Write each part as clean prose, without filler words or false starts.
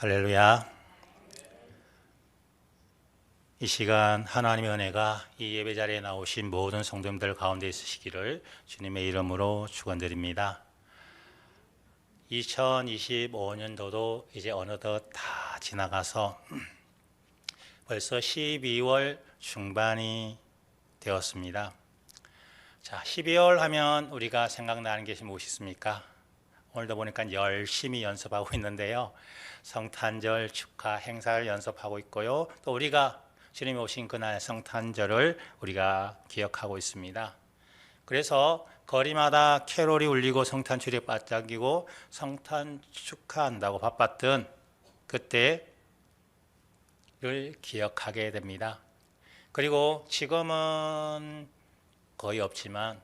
할렐루야. 이 시간 하나님의 은혜가 이 예배 자리에 나오신 모든 성도님들 가운데 있으시기를 주님의 이름으로 축원드립니다. 2025년도도 이제 어느덧 다 지나가서 벌써 12월 중반이 되었습니다. 자, 12월 하면 우리가 생각나는 것이 무엇입니까? 오늘도 보니까 열심히 연습하고 있는데요. 성탄절 축하 행사를 연습하고 있고요. 또 우리가 주님이 오신 그날 성탄절을 우리가 기억하고 있습니다. 그래서 거리마다 캐롤이 울리고 성탄줄이 반짝이고 성탄 축하한다고 바빴던 그때를 기억하게 됩니다. 그리고 지금은 거의 없지만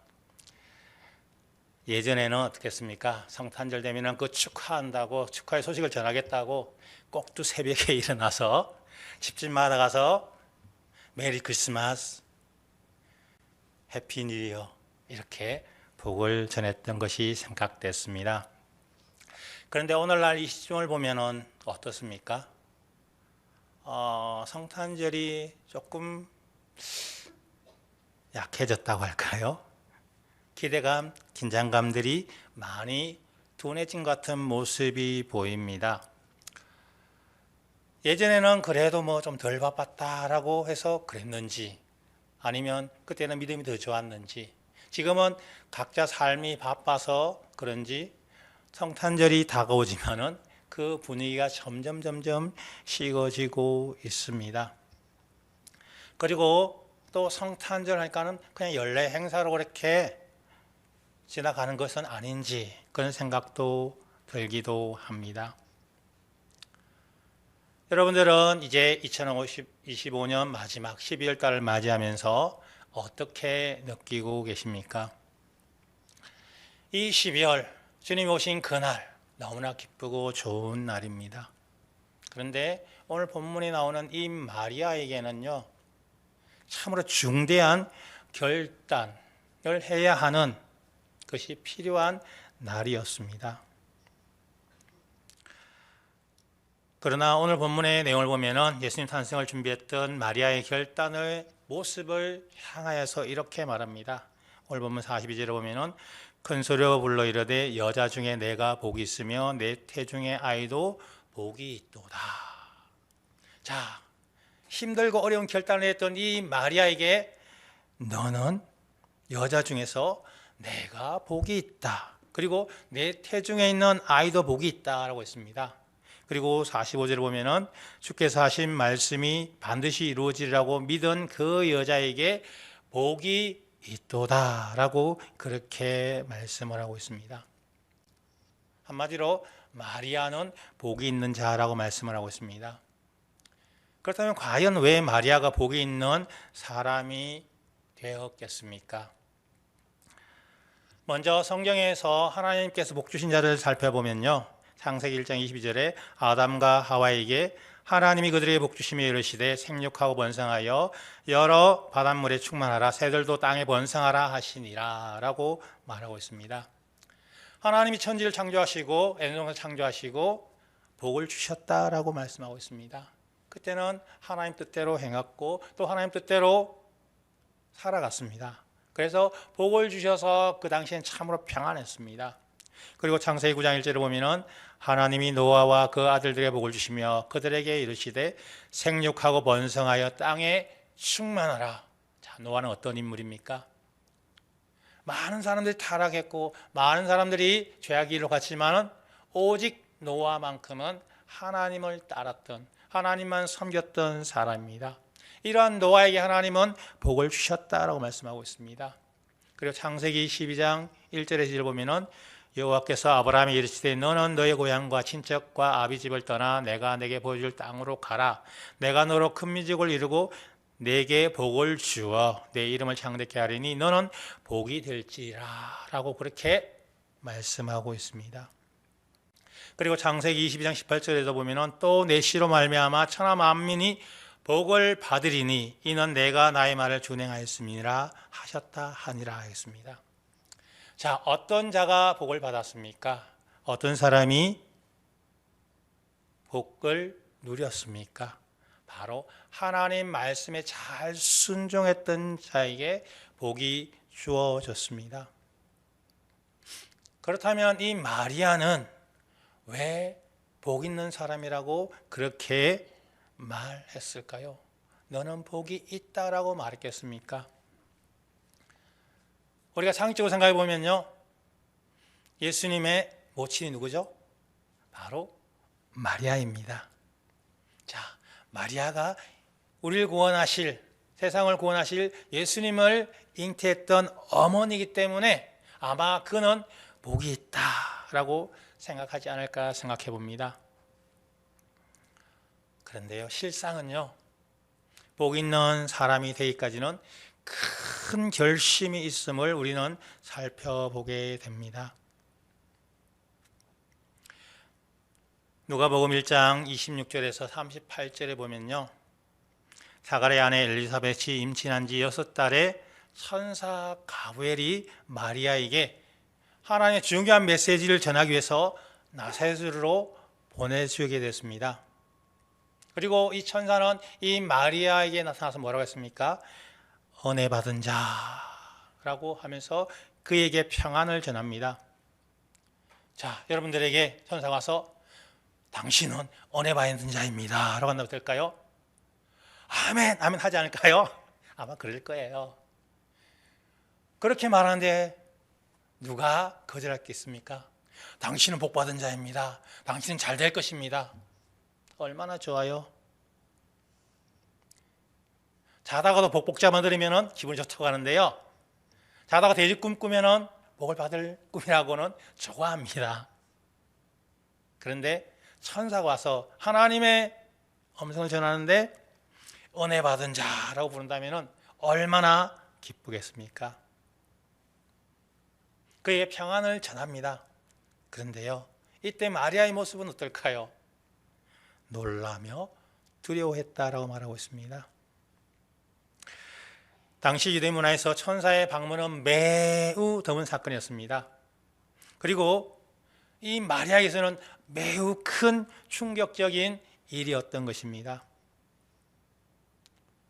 예전에는 어떻겠습니까? 성탄절 되면 그 축하한다고 축하의 소식을 전하겠다고 꼭두 새벽에 일어나서 집집마다 가서 메리 크리스마스, 해피 뉴 이어 이렇게 복을 전했던 것이 생각됐습니다. 그런데 오늘날 이 시점을 보면은 어떻습니까? 성탄절이 조금 약해졌다고 할까요? 기대감, 긴장감들이 많이 둔해진 같은 모습이 보입니다. 예전에는 그래도 뭐 좀 덜 바빴다라고 해서 그랬는지 아니면 그때는 믿음이 더 좋았는지 지금은 각자 삶이 바빠서 그런지 성탄절이 다가오지만은 그 분위기가 점점 식어지고 있습니다. 그리고 또 성탄절 하니까는 그냥 연례 행사로 그렇게 지나가는 것은 아닌지 그런 생각도 들기도 합니다. 여러분들은 이제 2025년 마지막 12월 달을 맞이하면서 어떻게 느끼고 계십니까? 이 12월 주님이 오신 그날 너무나 기쁘고 좋은 날입니다. 그런데 오늘 본문에 나오는 이 마리아에게는요 참으로 중대한 결단을 해야 하는 것이 필요한 날이었습니다. 그러나 오늘 본문의 내용을 보면은 예수님 탄생을 준비했던 마리아의 결단의 모습을 향하여서 이렇게 말합니다. 오늘 본문 42절에 보면은 큰 소리로 불러 이르되 여자 중에 내가 복이 있으며 내 태중의 아이도 복이 있도다. 자, 힘들고 어려운 결단을 했던 이 마리아에게 너는 여자 중에서 내가 복이 있다. 그리고 내 태중에 있는 아이도 복이 있다라고 했습니다. 그리고 45절에 보면은 주께서 하신 말씀이 반드시 이루어지리라고 믿은 그 여자에게 복이 있도다라고 그렇게 말씀을 하고 있습니다. 한마디로 마리아는 복이 있는 자라고 말씀을 하고 있습니다. 그렇다면 과연 왜 마리아가 복이 있는 사람이 되었겠습니까? 먼저 성경에서 하나님께서 복 주신 자를 살펴보면요. 창세기 1장 22절에 아담과 하와에게 하나님이 그들에게 복 주시며 이르시되 생육하고 번성하여 여러 바닷물에 충만하라 새들도 땅에 번성하라 하시니라 라고 말하고 있습니다. 하나님이 천지를 창조하시고 에덴동산을 창조하시고 복을 주셨다라고 말씀하고 있습니다. 그때는 하나님 뜻대로 행했고 또 하나님 뜻대로 살아갔습니다. 그래서 복을 주셔서 그 당시엔 참으로 평안했습니다. 그리고 창세기 9장 1절에 보면은 하나님이 노아와 그 아들들에게 복을 주시며 그들에게 이르시되 생육하고 번성하여 땅에 충만하라. 자, 노아는 어떤 인물입니까? 많은 사람들이 타락했고 많은 사람들이 죄악의 길로 갔지만은 오직 노아만큼은 하나님을 따랐던 하나님만 섬겼던 사람입니다. 이러한 노아에게 하나님은 복을 주셨다라고 말씀하고 있습니다. 그리고 창세기 12장 1절에 2절 보면은 여호와께서 아브라함에게 이르시되 너는 너의 고향과 친척과 아비 집을 떠나 내가 내게 보여줄 땅으로 가라. 내가 너로 큰 민족을 이루고 내게 복을 주어 내 이름을 창대케 하리니 너는 복이 될지라 라고 그렇게 말씀하고 있습니다. 그리고 창세기 22장 18절에도 보면은 또 내 씨로 말미암아 천하 만민이 복을 받으리니 이는 내가 나의 말을 준행하였음이라 하셨다 하니라 하였습니다. 자, 어떤 자가 복을 받았습니까? 어떤 사람이 복을 누렸습니까? 바로 하나님 말씀에 잘 순종했던 자에게 복이 주어졌습니다. 그렇다면 이 마리아는 왜 복 있는 사람이라고 그렇게 말했을까요? 너는 복이 있다라고 말했겠습니까? 우리가 상식적으로 생각해 보면요, 예수님의 모친이 누구죠? 바로 마리아입니다. 자, 마리아가 우리를 구원하실, 세상을 구원하실 예수님을 잉태했던 어머니이기 때문에 아마 그는 복이 있다라고 생각하지 않을까 생각해 봅니다. 그런데요, 실상은요, 복 있는 사람이 되기까지는 큰 결심이 있음을 우리는 살펴보게 됩니다. 누가복음 1장 26절에서 38절에 보면요, 사가랴의 아내 엘리사벳이 임신한 지 6달에 천사 가브리엘이 마리아에게 하나님의 중요한 메시지를 전하기 위해서 나사렛으로 보내주게 됐습니다. 그리고 이 천사는 이 마리아에게 나타나서 뭐라고 했습니까? 은혜 받은 자라고 하면서 그에게 평안을 전합니다. 자, 여러분들에게 천사가 와서 당신은 은혜 받은 자입니다 라고 한다고 될까요? 아멘, 아멘 하지 않을까요? 아마 그럴 거예요. 그렇게 말하는데 누가 거절했겠습니까? 당신은 복 받은 자입니다. 당신은 잘 될 것입니다. 얼마나 좋아요. 자다가도 복복자만 들으면 기분이 좋다고 하는데요, 자다가 돼지 꿈 꾸면 복을 받을 꿈이라고는 좋아합니다. 그런데 천사가 와서 하나님의 음성을 전하는데 은혜 받은 자라고 부른다면 얼마나 기쁘겠습니까? 그의 평안을 전합니다. 그런데요, 이때 마리아의 모습은 어떨까요? 놀라며 두려워했다라고 말하고 있습니다. 당시 유대 문화에서 천사의 방문은 매우 드문 사건이었습니다. 그리고 이 마리아에게서는 매우 큰 충격적인 일이었던 것입니다.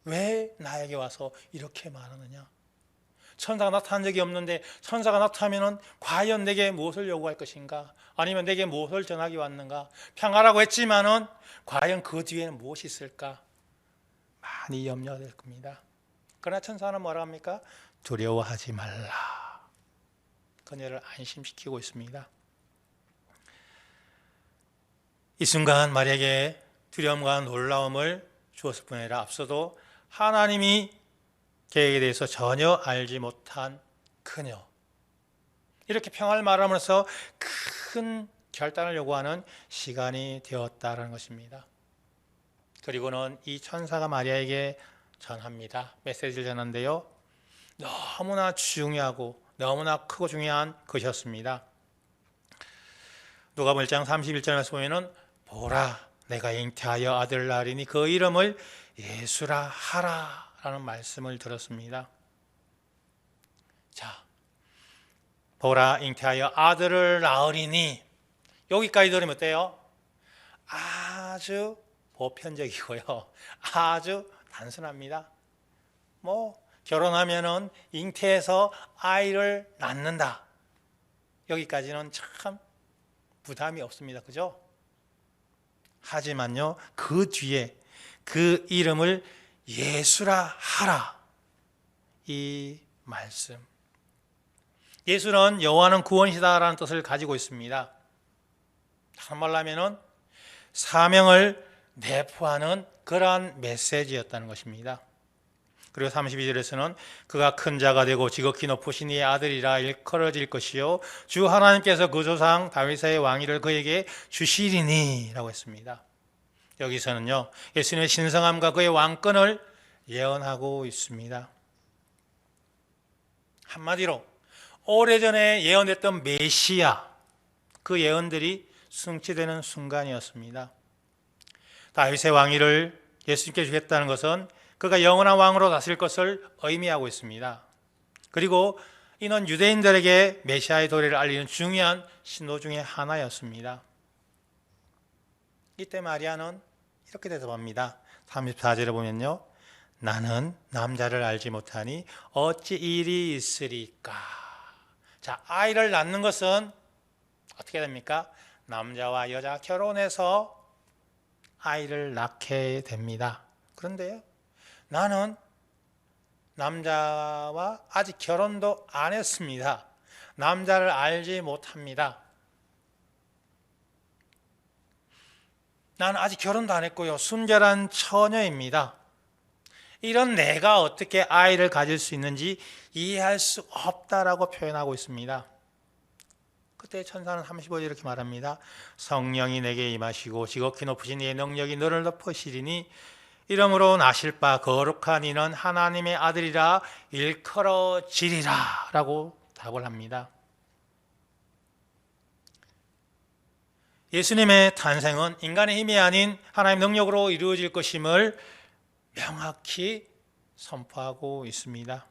왜 나에게 와서 이렇게 말하느냐? 천사가 나타난 적이 없는데 천사가 나타나면 과연 내게 무엇을 요구할 것인가? 아니면 내게 무엇을 전하기 왔는가? 평화라고 했지만은 과연 그 뒤에는 무엇이 있을까? 많이 염려될 겁니다. 그러나 천사는 뭐라 합니까? 두려워하지 말라. 그녀를 안심시키고 있습니다. 이 순간 마리아에게 두려움과 놀라움을 주었을 뿐 아니라 앞서도 하나님이 계획에 대해서 전혀 알지 못한 그녀, 이렇게 평화를 말하면서 큰 결단을 요구하는 시간이 되었다는 것입니다. 그리고는 이 천사가 마리아에게 전합니다. 메시지를 전하는데요, 너무나 중요하고 너무나 크고 중요한 것이었습니다. 누가복음 1장 31절에서 보면은 보라, 내가 잉태하여 아들을 낳으리니 그 이름을 예수라 하라 라는 말씀을 들었습니다. 자, 보라, 잉태하여 아들을 낳으리니, 여기까지 들으면 어때요? 아주 보편적이고요, 아주 단순합니다. 결혼하면은 잉태해서 아이를 낳는다, 여기까지는 참 부담이 없습니다. 그죠? 하지만요, 그 뒤에 그 이름을 예수라 하라, 이 말씀, 예수는 여호와는 구원이시다라는 뜻을 가지고 있습니다. 다른 말로 하면 사명을 내포하는 그러한 메시지였다는 것입니다. 그리고 32절에서는 그가 큰 자가 되고 지극히 높으신 이의 아들이라 일컬어질 것이요 주 하나님께서 그 조상 다윗의 왕위를 그에게 주시리니 라고 했습니다. 여기서는요, 예수님의 신성함과 그의 왕권을 예언하고 있습니다. 한마디로 오래전에 예언됐던 메시아, 그 예언들이 성취되는 순간이었습니다. 다윗의 왕위를 예수님께 주겠다는 것은 그가 영원한 왕으로 다스릴 것을 의미하고 있습니다. 그리고 이는 유대인들에게 메시아의 도래를 알리는 중요한 신호 중에 하나였습니다. 이때 마리아는 이렇게 대답합니다. 34절에 보면요. 나는 남자를 알지 못하니 어찌 일이 있으리까. 자, 아이를 낳는 것은 어떻게 됩니까? 남자와 여자 결혼해서 아이를 낳게 됩니다. 그런데요, 나는 남자와 아직 결혼도 안 했습니다. 남자를 알지 못합니다. 나는 아직 결혼도 안 했고요. 순결한 처녀입니다. 이런 내가 어떻게 아이를 가질 수 있는지 이해할 수 없다라고 표현하고 있습니다. 그때 천사는 35절 이렇게 말합니다. 성령이 내게 임하시고 지극히 높으신 이의 능력이 너를 덮으시리니 이러므로 나실 바 거룩한 이는 하나님의 아들이라 일컬어지리라 라고 답을 합니다. 예수님의 탄생은 인간의 힘이 아닌 하나님의 능력으로 이루어질 것임을 명확히 선포하고 있습니다.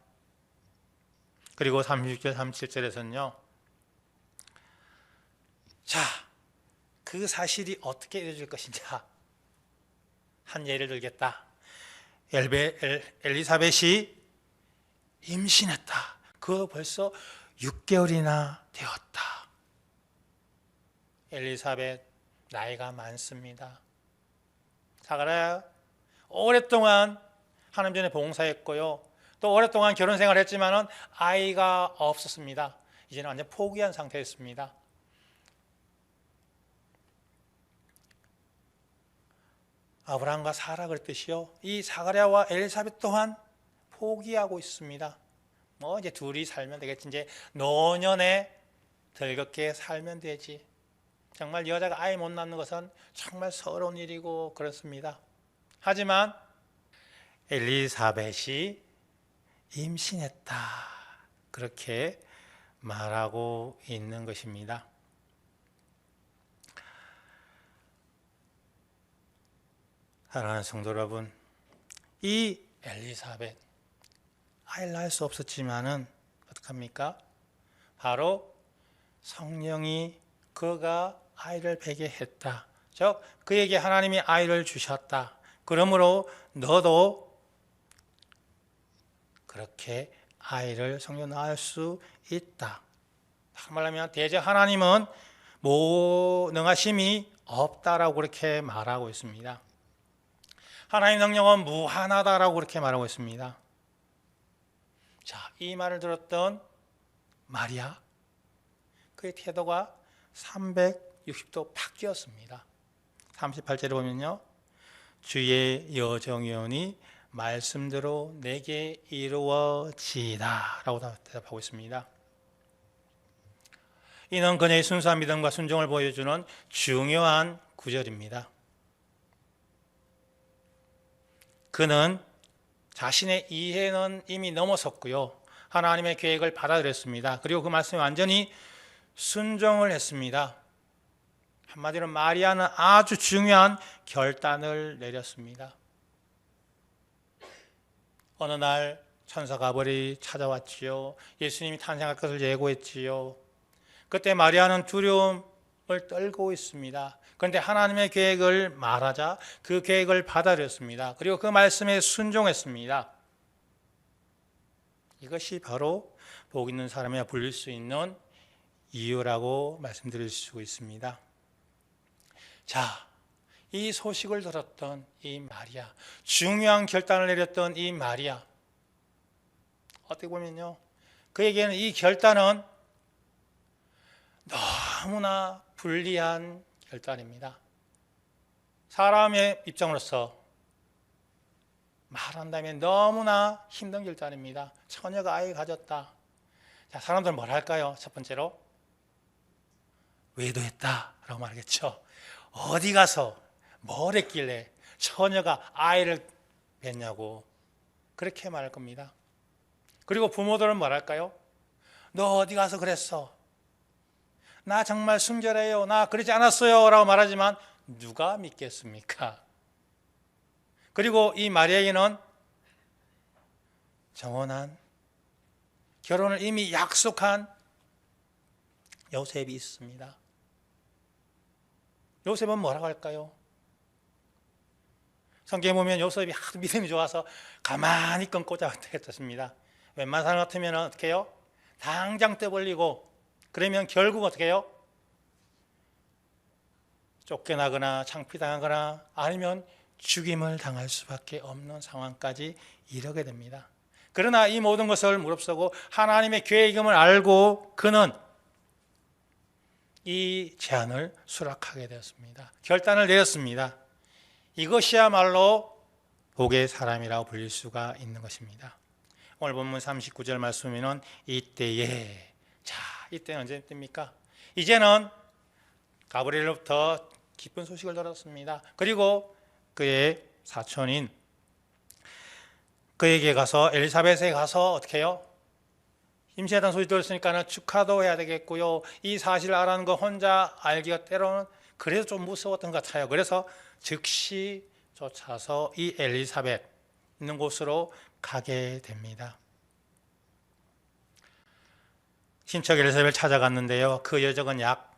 그리고 36절, 37절에서는요. 자, 그 사실이 어떻게 이루어질 것인가 한 예를 들겠다. 엘리사벳이 임신했다. 그거 벌써 6개월이나 되었다. 엘리사벳 나이가 많습니다. 사가랴 오랫동안 하나님 전에 봉사했고요. 또 오랫동안 결혼 생활을 했지만은 아이가 없었습니다. 이제는 완전 포기한 상태였습니다. 아브라함과 사라 그랬듯이요. 이 사가랴와 엘리사벳 또한 포기하고 있습니다. 뭐 이제 둘이 살면 되겠지. 이제 노년에 덜겁게 살면 되지. 정말 여자가 아이 못 낳는 것은 정말 서러운 일이고 그렇습니다. 하지만 엘리사벳이 임신했다. 그렇게 말하고 있는 것입니다. 사랑하는 성도 여러분, 이 엘리사벳 아이를 낳을 수 없었지만은 어떡합니까? 바로 성령이 그가 아이를 베게 했다. 즉 그에게 하나님이 아이를 주셨다. 그러므로 너도 그렇게 아이를 성령 낳을 수 있다. 다시 말하면 대저 하나님은 무능하심이 없다라고 그렇게 말하고 있습니다. 하나님의 능력은 무한하다라고 그렇게 말하고 있습니다. 자, 이 말을 들었던 마리아, 그의 태도가 360도 바뀌었습니다. 38절에 보면요. 주의 여정연이 말씀대로 내게 이루어지다 라고 대답하고 있습니다. 이는 그녀의 순수한 믿음과 순종을 보여주는 중요한 구절입니다. 그는 자신의 이해는 이미 넘어섰고요. 하나님의 계획을 받아들였습니다. 그리고 그 말씀에 완전히 순종을 했습니다. 한마디로 마리아는 아주 중요한 결단을 내렸습니다. 어느 날 천사 가브리엘이 찾아왔지요. 예수님이 탄생할 것을 예고했지요. 그때 마리아는 두려움을 떨고 있습니다. 그런데 하나님의 계획을 말하자 그 계획을 받아들였습니다. 그리고 그 말씀에 순종했습니다. 이것이 바로 복 있는 사람이라 불릴 수 있는 이유라고 말씀드릴 수 있습니다. 자, 이 소식을 들었던 이 마리아, 중요한 결단을 내렸던 이 마리아, 어떻게 보면요, 그에게는 이 결단은 너무나 불리한 결단입니다. 사람의 입장으로서 말한다면 너무나 힘든 결단입니다. 처녀가 아이 가졌다. 자, 사람들은 뭘 할까요? 첫 번째로 외도했다라고 말하겠죠. 어디 가서 뭘 했길래 처녀가 아이를 뵀냐고 그렇게 말할 겁니다. 그리고 부모들은 뭘 할까요? 너 어디 가서 그랬어? 나 정말 순결해요. 나 그러지 않았어요. 라고 말하지만 누가 믿겠습니까? 그리고 이 마리아에게는 정혼한 결혼을 이미 약속한 요셉이 있습니다. 요셉은 뭐라고 할까요? 성경에 보면 요셉이 하도 믿음이 좋아서 가만히 끊고자 했습니다. 웬만한 사람 같으면 어떻게 해요? 당장 떼벌리고, 그러면 결국 어떻게 해요? 쫓겨나거나 창피당하거나 아니면 죽임을 당할 수밖에 없는 상황까지 이르게 됩니다. 그러나 이 모든 것을 무릅쓰고 하나님의 계획임을 알고 그는 이 제안을 수락하게 되었습니다. 결단을 내렸습니다. 이것이야말로 복의 사람이라고 불릴 수가 있는 것입니다. 오늘 본문 39절 말씀에는 이때에, 자, 이때는 언제입니까? 이제는 가브리엘로부터 기쁜 소식을 들었습니다. 그리고 그의 사촌인 그에게 가서, 엘리사벳에 가서 어떻게 해요? 임신했다는 소식 들었으니까 축하도 해야 되겠고요. 이 사실을 알아는 거 혼자 알기가 때로는 그래서 좀 무서웠던 것 같아요. 그래서 즉시 쫓아서 이 엘리사벳 있는 곳으로 가게 됩니다. 친척 엘리사벳을 찾아갔는데요. 그 여정은 약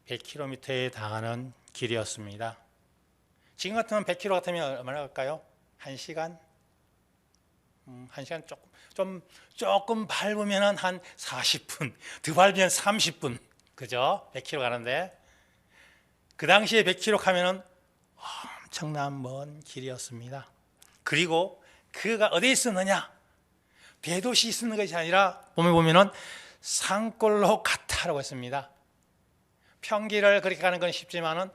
100km에 달하는 길이었습니다. 지금 같으면 100km 같으면 얼마나 갈까요? 1시간? 1시간 조금 밟으면 한 40분, 더 밟으면 30분, 그죠? 100km 가는데 그 당시에 100km 가면은 엄청난 먼 길이었습니다. 그리고 그가 어디에 있었느냐? 대도시에 있는 것이 아니라 보면은 산골로 갔다라고 했습니다. 평길을 그렇게 가는 건 쉽지만은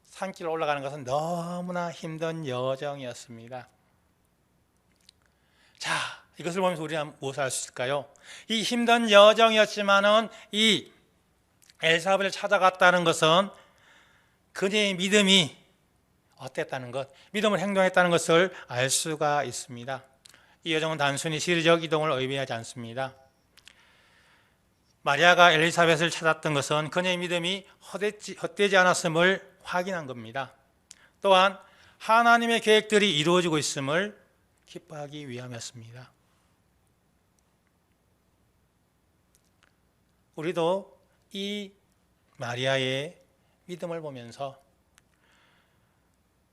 산길을 올라가는 것은 너무나 힘든 여정이었습니다. 자, 이것을 보면서 우리는 무엇을 알 수 있을까요? 이 힘든 여정이었지만은 이 엘사벳을 찾아갔다는 것은 그녀의 믿음이 어땠다는 것, 믿음을 행동했다는 것을 알 수가 있습니다. 이 여정은 단순히 시리적 이동을 의미하지 않습니다. 마리아가 엘리사벳을 찾았던 것은 그녀의 믿음이 헛되지 않았음을 확인한 겁니다. 또한 하나님의 계획들이 이루어지고 있음을 기뻐하기 위함이었습니다. 우리도 이 마리아의 믿음을 보면서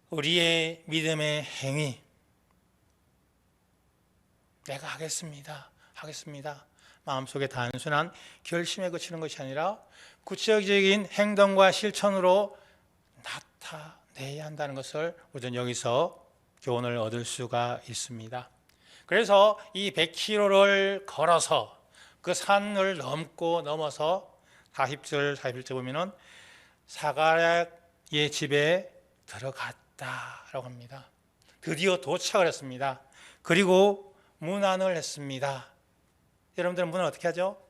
우리의 믿음의 행위, 내가 하겠습니다. 마음속에 단순한 결심에 그치는 것이 아니라 구체적인 행동과 실천으로 나타내야 한다는 것을 우선 여기서 교훈을 얻을 수가 있습니다. 그래서 이 100km를 걸어서 그 산을 넘어서 40절 보면은 사가랴의 집에 들어갔다라고 합니다. 드디어 도착을 했습니다. 그리고 문안을 했습니다. 여러분들은 문을 어떻게 하죠?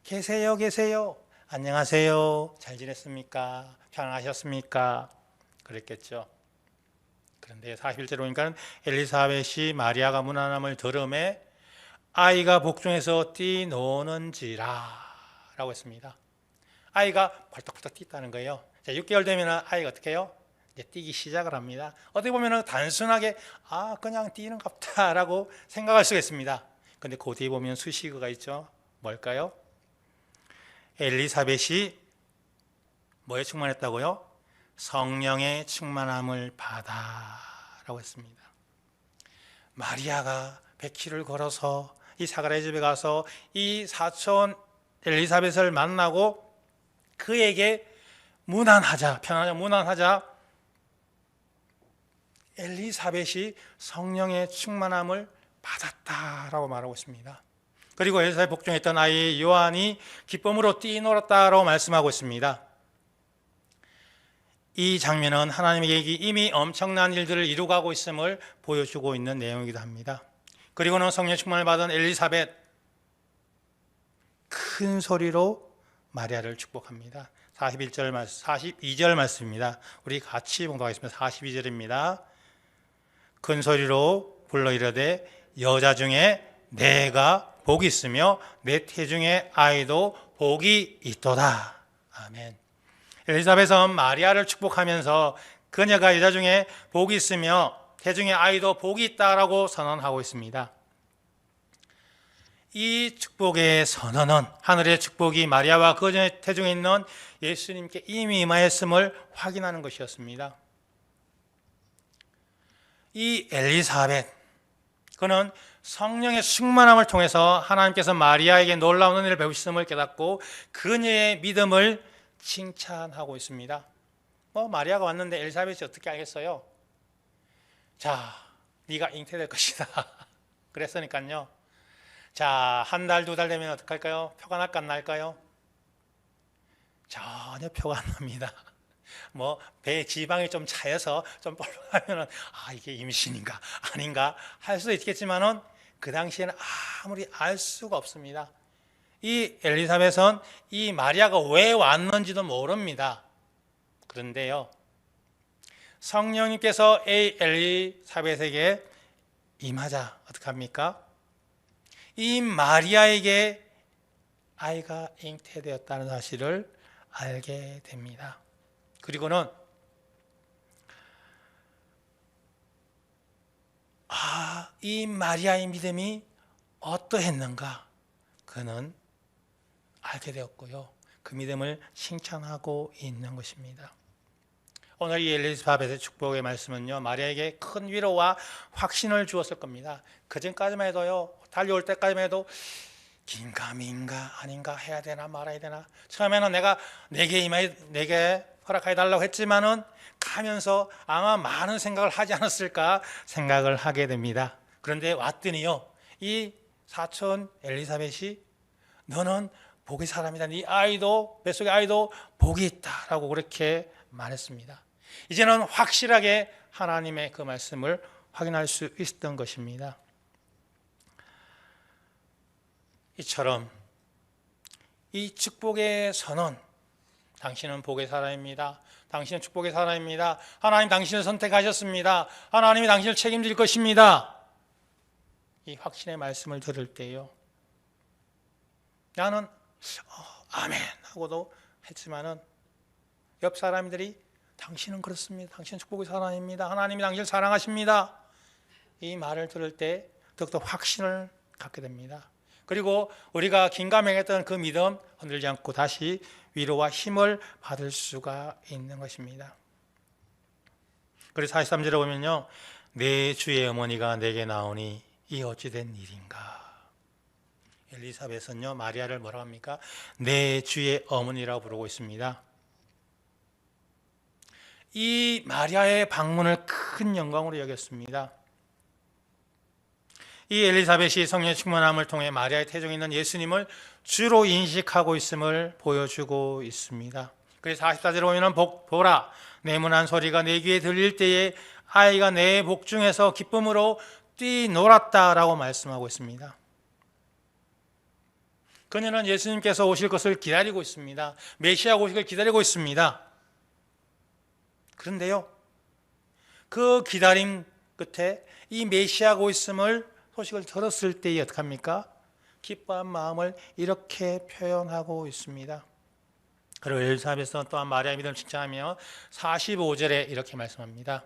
계세요. 안녕하세요. 잘 지냈습니까? 평안하셨습니까? 그랬겠죠. 그런데 41절에 보니까 엘리사벳이 마리아가 문안함을 들음에 아이가 복중에서 뛰노는지라 라고 했습니다. 아이가 벌떡벌떡 뛰었다는 거예요. 자, 6개월 되면 아이가 어떻게 해요? 이제 뛰기 시작을 합니다. 어떻게 보면 단순하게 그냥 뛰는 것 같다라고 생각할 수가 있습니다. 근데 그 뒤에 보면 수식어가 있죠. 뭘까요? 엘리사벳이 뭐에 충만했다고요? 성령의 충만함을 받아라고 했습니다. 마리아가 100km를 걸어서 이 사가랴의 집에 가서 이 사촌 엘리사벳을 만나고 그에게 문안하자 엘리사벳이 성령의 충만함을 받았다라고 말하고 있습니다. 그리고 엘리사벳 복종했던 아이 요한이 기쁨으로 뛰놀았다라고 말씀하고 있습니다. 이 장면은 하나님의 계획이 이미 엄청난 일들을 이루어가고 있음을 보여주고 있는 내용이기도 합니다. 그리고는 성령 충만을 받은 엘리사벳 큰 소리로 마리아를 축복합니다. 42절 말씀입니다. 우리 같이 봉독하겠습니다. 42절입니다. 큰 소리로 불러 이르되 여자 중에 내가 복이 있으며 내 태중의 아이도 복이 있도다. 아멘. 엘리사벳은 마리아를 축복하면서 그녀가 여자 중에 복이 있으며 태중의 아이도 복이 있다라고 선언하고 있습니다. 이 축복의 선언은 하늘의 축복이 마리아와 그녀의 태중에 있는 예수님께 이미 임하였음을 확인하는 것이었습니다. 이 엘리사벳, 그는 성령의 충만함을 통해서 하나님께서 마리아에게 놀라운 은혜를 베푸심을 깨닫고 그녀의 믿음을 칭찬하고 있습니다. 마리아가 왔는데 엘리사벳이 어떻게 알겠어요? 자, 네가 잉태될 것이다. 그랬으니까요. 자, 한 달, 두 달 되면 어떡할까요? 표가 날까 안 날까요? 전혀 표가 안 납니다. 배에 지방이 좀 차여서 좀 볼록하면은 이게 임신인가 아닌가 할 수도 있겠지만은 그 당시에는 아무리 알 수가 없습니다. 이 엘리사벳은 이 마리아가 왜 왔는지도 모릅니다. 그런데요, 성령님께서 이 엘리사벳에게 임하자 어떡합니까? 이 마리아에게 아이가 잉태되었다는 사실을 알게 됩니다. 그리고는 이 마리아의 믿음이 어떠했는가 그는 알게 되었고요. 그 믿음을 칭찬하고 있는 것입니다. 오늘 이 엘리사벳의 축복의 말씀은요, 마리아에게 큰 위로와 확신을 주었을 겁니다. 그전까지만 해도요, 달려올 때까지만 해도 긴가민가 아닌가 해야 되나 말아야 되나, 처음에는 내게 허락해달라고 했지만은 가면서 아마 많은 생각을 하지 않았을까 생각을 하게 됩니다. 그런데 왔더니요, 이 사촌 엘리사벳이 너는 복의 사람이다. 네 아이도, 뱃속의 아이도 복이 있다라고 그렇게 말했습니다. 이제는 확실하게 하나님의 그 말씀을 확인할 수 있었던 것입니다. 이처럼 이 축복의 선언, 당신은 복의 사람입니다. 당신은 축복의 사람입니다. 하나님 당신을 선택하셨습니다. 하나님이 당신을 책임질 것입니다. 이 확신의 말씀을 들을 때요, 나는 아멘 하고도 했지만은 옆 사람들이 당신은 그렇습니다. 당신은 축복의 사람입니다. 하나님이 당신을 사랑하십니다. 이 말을 들을 때 더욱더 확신을 갖게 됩니다. 그리고 우리가 긴가민가했던 그 믿음 흔들지 않고 다시 위로와 힘을 받을 수가 있는 것입니다. 그래서 43절에 보면요, 내 주의 어머니가 내게 나오니 이 어찌 된 일인가. 엘리사벳은요, 마리아를 뭐라고 합니까? 내 주의 어머니라고 부르고 있습니다. 이 마리아의 방문을 큰 영광으로 여겼습니다. 이 엘리사벳이 성령의 충만함을 통해 마리아의 태중에 있는 예수님을 주로 인식하고 있음을 보여주고 있습니다. 그래서 44절에 보면 보라, 내문한 소리가 내 귀에 들릴 때에 아이가 내 복중에서 기쁨으로 뛰놀았다라고 말씀하고 있습니다. 그녀는 예수님께서 오실 것을 기다리고 있습니다. 메시아가 오실 것을 기다리고 있습니다. 그런데요, 그 기다림 끝에 이 메시아가 있음을 소식을 들었을 때에 어떡합니까? 기뻐한 마음을 이렇게 표현하고 있습니다. 그리고 엘리사벳은 또한 마리아의 믿음을 칭찬하며 45절에 이렇게 말씀합니다.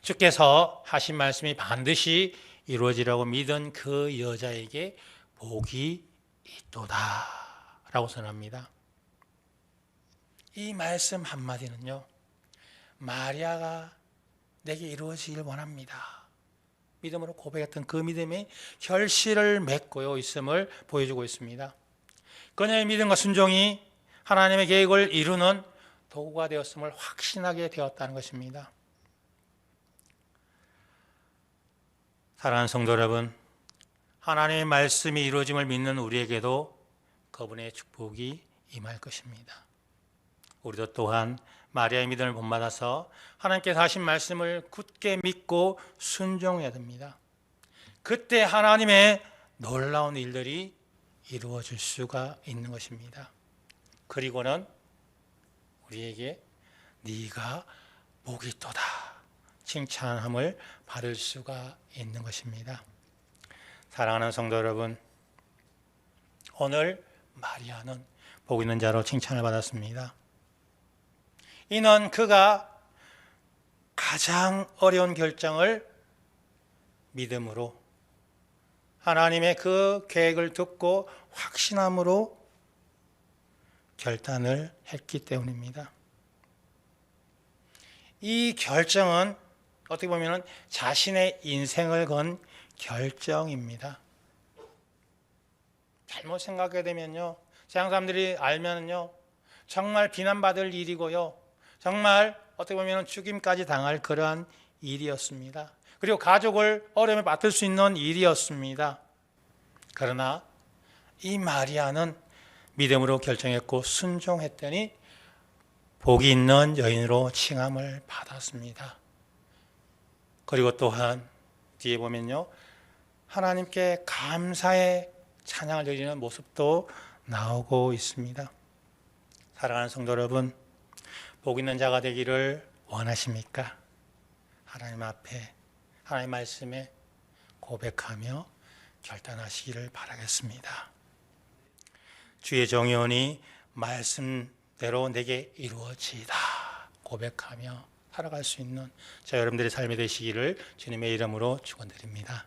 주께서 하신 말씀이 반드시 이루어지라고 믿은 그 여자에게 복이 있도다 라고 선언합니다. 이 말씀 한마디는요, 마리아가 내게 이루어지길 원합니다, 믿음으로 고백했던 그 믿음이 결실을 맺고 있음을 보여주고 있습니다. 그녀의 믿음과 순종이 하나님의 계획을 이루는 도구가 되었음을 확신하게 되었다는 것입니다. 사랑하는 성도 여러분, 하나님의 말씀이 이루어짐을 믿는 우리에게도 그분의 축복이 임할 것입니다. 우리도 또한 마리아의 믿음을 본받아서 하나님께서 하신 말씀을 굳게 믿고 순종해야 됩니다. 그때 하나님의 놀라운 일들이 이루어질 수가 있는 것입니다. 그리고는 우리에게 네가 복이 있도다 칭찬함을 받을 수가 있는 것입니다. 사랑하는 성도 여러분, 오늘 마리아는 복 있는 자로 칭찬을 받았습니다. 이는 그가 가장 어려운 결정을 믿음으로 하나님의 그 계획을 듣고 확신함으로 결단을 했기 때문입니다. 이 결정은 어떻게 보면 자신의 인생을 건 결정입니다. 잘못 생각하게 되면요, 세상 사람들이 알면요, 정말 비난받을 일이고요, 정말 어떻게 보면 죽임까지 당할 그러한 일이었습니다. 그리고 가족을 어려움에 맡을 수 있는 일이었습니다. 그러나 이 마리아는 믿음으로 결정했고 순종했더니 복이 있는 여인으로 칭함을 받았습니다. 그리고 또한 뒤에 보면요, 하나님께 감사의 찬양을 드리는 모습도 나오고 있습니다. 사랑하는 성도 여러분, 복 있는 자가 되기를 원하십니까? 하나님 앞에, 하나님 말씀에 고백하며 결단하시기를 바라겠습니다. 주의 정의원이 말씀대로 내게 이루어지이다 고백하며 살아갈 수 있는 저 여러분들의 삶이 되시기를 주님의 이름으로 축원드립니다.